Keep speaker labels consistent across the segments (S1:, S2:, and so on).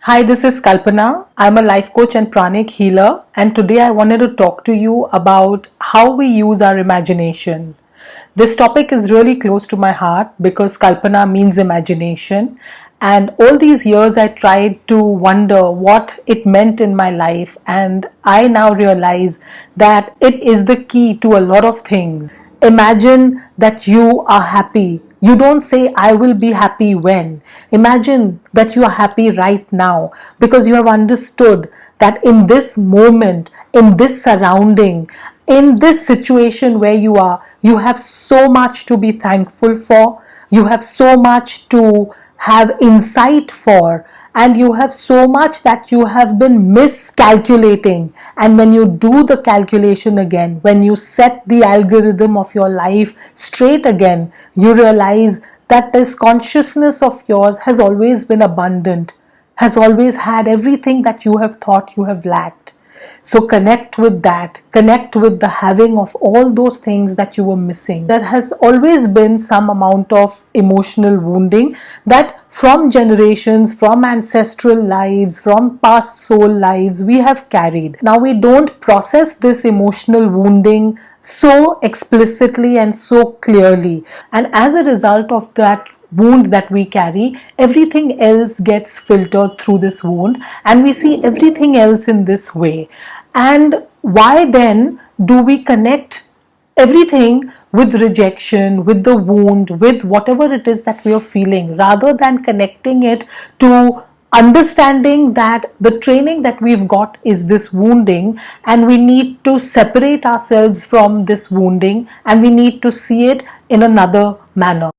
S1: Hi, this is Kalpana. I'm a life coach and pranic healer, and today I wanted to talk to you about how we use our imagination. This topic is really close to my heart because Kalpana means imagination, and all these years I tried to wonder what it meant in my life, and I now realize that it is the key to a lot of things. Imagine that you are happy. You don't say, I will be happy when. Imagine that you are happy right now because you have understood that in this moment, in this surrounding, in this situation where you have so much to be thankful for. You have so much to have insight for, and you have so much that you have been miscalculating. And when you do the calculation again, when you set the algorithm of your life straight again, you realize that this consciousness of yours has always been abundant, has always had everything that you have thought you have lacked. So connect with that, connect with the having of all those things that you were missing. There has always been some amount of emotional wounding that from generations, from ancestral lives, from past soul lives we have carried. Now we don't process this emotional wounding so explicitly and so clearly, and as a result of that wound that we carry, everything else gets filtered through this wound, and we see everything else in this way. And why then do we connect everything with rejection, with the wound, with whatever it is that we are feeling, rather than connecting it to understanding that the training that we've got is this wounding, and we need to separate ourselves from this wounding, and we need to see it in another manner.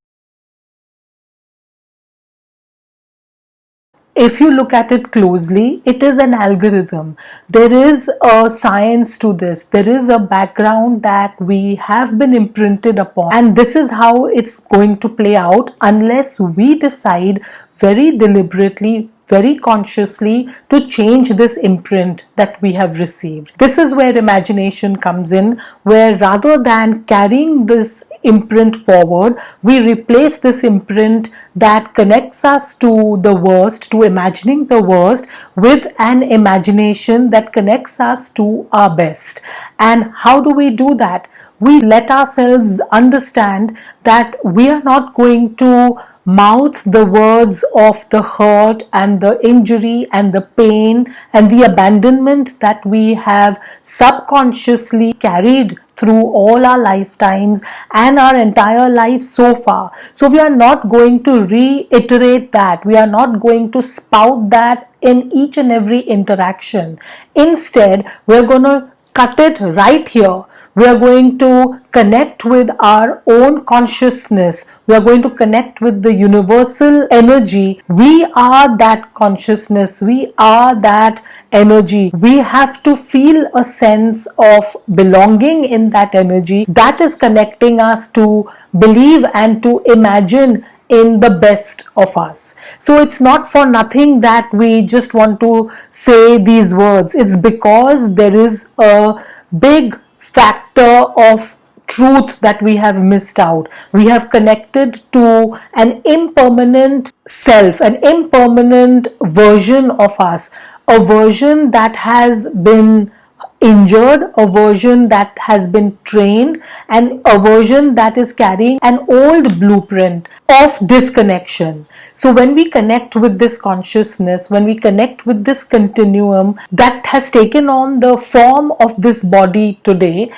S1: If you look at it closely, it is an algorithm. There is a science to this. There is a background that we have been imprinted upon, and this is how it's going to play out unless we decide very deliberately, very consciously to change this imprint that we have received. This is where imagination comes in, where rather than carrying this imprint forward, we replace this imprint that connects us to the worst, to imagining the worst, with an imagination that connects us to our best. And how do we do that? We let ourselves understand that we are not going to mouth the words of the hurt and the injury and the pain and the abandonment that we have subconsciously carried through all our lifetimes and our entire life so far. So we are not going to reiterate that. We are not going to spout that in each and every interaction. Instead, we're going to cut it right here. We are going to connect with our own consciousness. We are going to connect with the universal energy. We are that consciousness. We are that energy. We have to feel a sense of belonging in that energy that is connecting us to believe and to imagine in the best of us. So it's not for nothing that we just want to say these words. It's because there is a big factor of truth that we have missed out. We have connected to an impermanent self, an impermanent version of us, a version that has been injured, a version that has been trained, and a version that is carrying an old blueprint of disconnection. So when we connect with this consciousness, when we connect with this continuum that has taken on the form of this body today,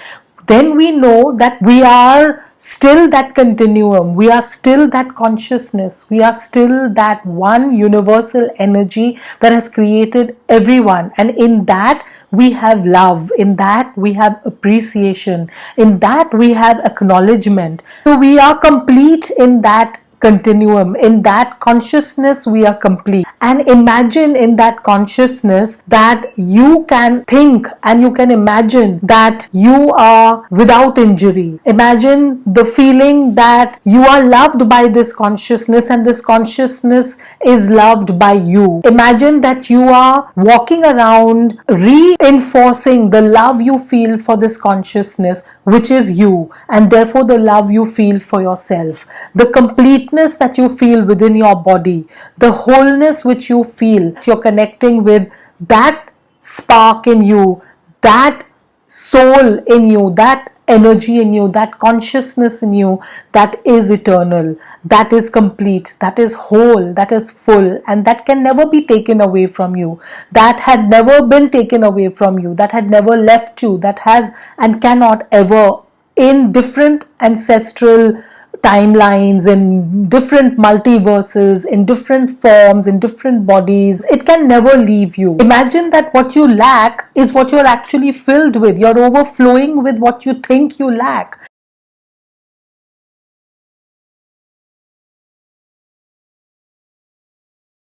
S1: then we know that we are still that continuum, we are still that consciousness, we are still that one universal energy that has created everyone. And in that we have love, in that we have appreciation, in that we have acknowledgement. So we are complete in that continuum. In that consciousness we are complete. And imagine in that consciousness that you can think and you can imagine that you are without injury. Imagine the feeling that you are loved by this consciousness and this consciousness is loved by you. Imagine that you are walking around reinforcing the love you feel for this consciousness, which is you, and therefore the love you feel for yourself, the completeness completeness that you feel within your body, the wholeness which you feel, you're connecting with that spark in you, that soul in you, that energy in you, that consciousness in you that is eternal, that is complete, that is whole, that is full, and that can never be taken away from you, that had never been taken away from you, that had never left you, that has and cannot ever, in different ancestral timelines, in different multiverses, in different forms, in different bodies, it can never leave you. Imagine that what you lack is what you're actually filled with. You're overflowing with what you think you lack.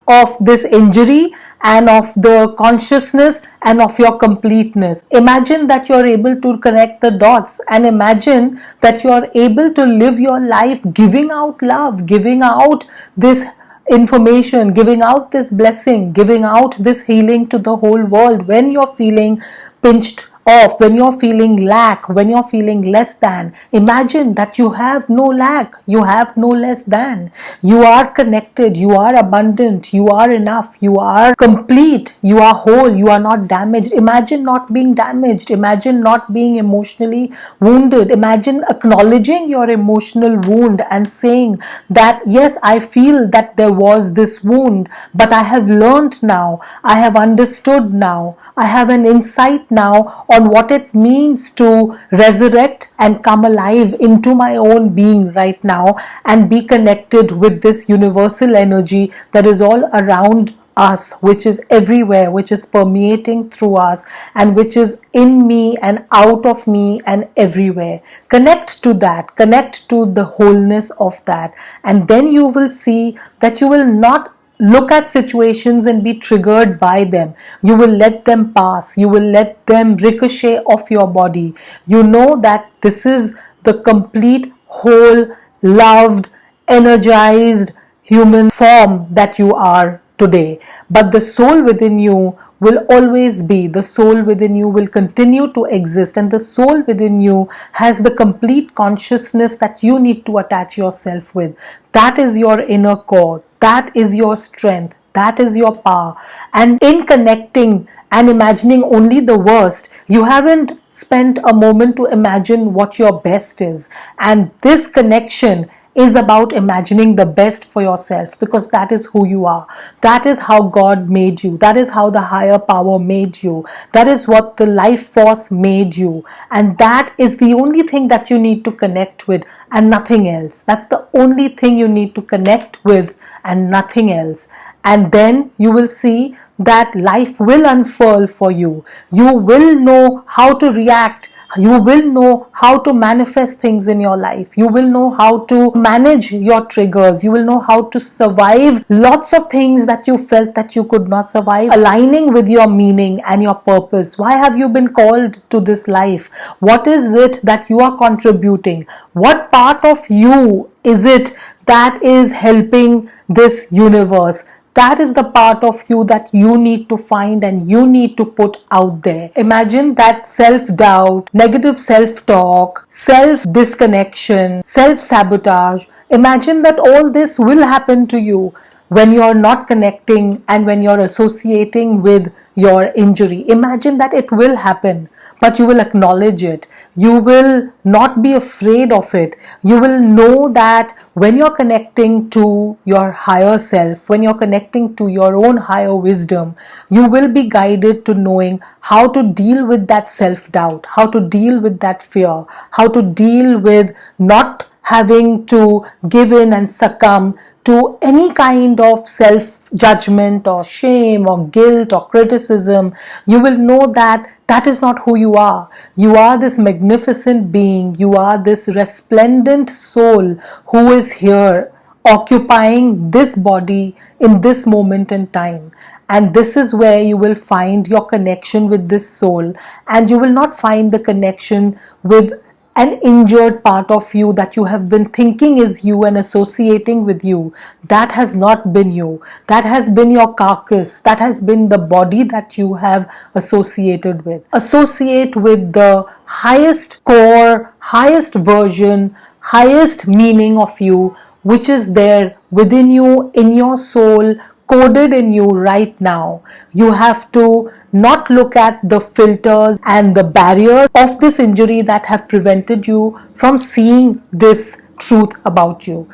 S1: Of this injury and of the consciousness and of your completeness. Imagine that you're able to connect the dots, and imagine that you're able to live your life giving out love, giving out this information, giving out this blessing, giving out this healing to the whole world when you're feeling pinched off, when you're feeling lack, when you're feeling less than. Imagine that you have no lack, you have no less than. You are connected, you are abundant, you are enough, you are complete, you are whole, you are not damaged. Imagine not being damaged, imagine not being emotionally wounded. Imagine acknowledging your emotional wound and saying that, yes, I feel that there was this wound, but I have learned now, I have understood now, I have an insight now on what it means to resurrect and come alive into my own being right now and be connected with this universal energy that is all around us, which is everywhere, which is permeating through us, and which is in me and out of me and everywhere. Connect to that, connect to the wholeness of that, and then you will see that you will not look at situations and be triggered by them. You will let them pass. You will let them ricochet off your body. You know that this is the complete, whole, loved, energized human form that you are today. But the soul within you will always be, the soul within you will continue to exist, and the soul within you has the complete consciousness that you need to attach yourself with. That is your inner core. That is your strength. That is your power. And in connecting and imagining only the worst, you haven't spent a moment to imagine what your best is. And this connection is about imagining the best for yourself, because that is who you are. That is how God made you. That is how the higher power made you. That is what the life force made you. And that is the only thing that you need to connect with, and nothing else. That's the only thing you need to connect with, and nothing else. And then you will see that life will unfurl for you. You will know how to react. You will know how to manifest things in your life. You will know how to manage your triggers. You will know how to survive lots of things that you felt that you could not survive, aligning with your meaning and your purpose. Why have you been called to this life? What is it that you are contributing? What part of you is it that is helping this universe? That is the part of you that you need to find and you need to put out there. Imagine that self-doubt, negative self-talk, self-disconnection, self-sabotage. Imagine that all this will happen to you when you're not connecting and when you're associating with your injury. Imagine that it will happen, but you will acknowledge it. You will not be afraid of it. You will know that when you're connecting to your higher self, when you're connecting to your own higher wisdom, you will be guided to knowing how to deal with that self-doubt, how to deal with that fear, how to deal with not having to give in and succumb to any kind of self-judgment or shame or guilt or criticism. You will know that that is not who you are. You are this magnificent being. You are this resplendent soul who is here occupying this body in this moment in time. And this is where you will find your connection with this soul, and you will not find the connection with an injured part of you that you have been thinking is you and associating with you. That has not been you. That has been your carcass. That has been the body that you have associated with. Associate with the highest core, highest version, highest meaning of you, which is there within you, in your soul, coded in you right now. You have to not look at the filters and the barriers of this injury that have prevented you from seeing this truth about you.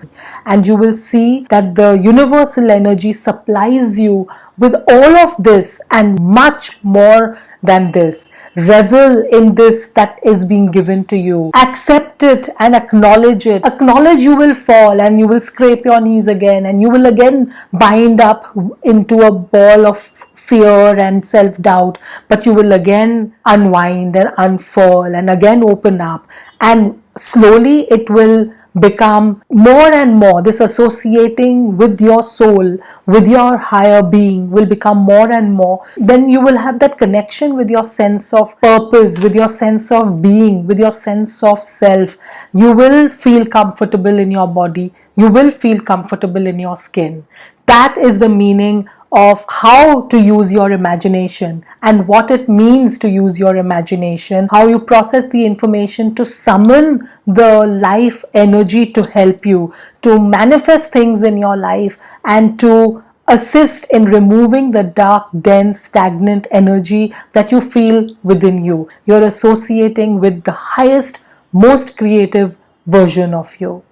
S1: And you will see that the universal energy supplies you with all of this and much more than this. Revel in this that is being given to you. Accept it and acknowledge it. Acknowledge you will fall and you will scrape your knees again, and you will again bind up into a ball of fear and self-doubt, but you will again unwind and unfurl and again open up, and slowly it will become more and more, this associating with your soul, with your higher being will become more and more. Then you will have that connection with your sense of purpose, with your sense of being, with your sense of self. You will feel comfortable in your body, you will feel comfortable in your skin. That is the meaning of how to use your imagination and what it means to use your imagination, how you process the information to summon the life energy to help you, to manifest things in your life, and to assist in removing the dark, dense, stagnant energy that you feel within you. You're associating with the highest, most creative version of you.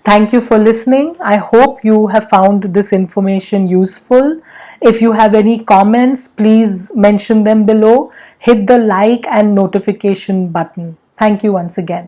S1: Thank you for listening. I hope you have found this information useful. If you have any comments, please mention them below. Hit the like and notification button. Thank you once again.